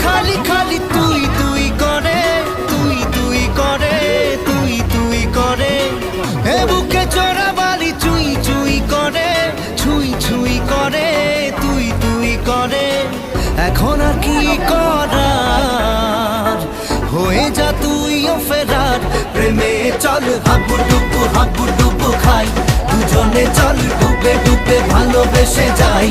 খালি খালি তুই তুই করে, তুই তুই করে, তুই তুই করে। এ বুকে চোরা বালি চুই চুই করে, ছুঁই ছুঁই করে, তুই তুই করে। এখন আর কি করার, হয়ে যা তুইও ফেরার। প্রেমে চল হাবুডুবু খাই, দুজনে চল ডুবে ডুবে ভালোবেসে যাই।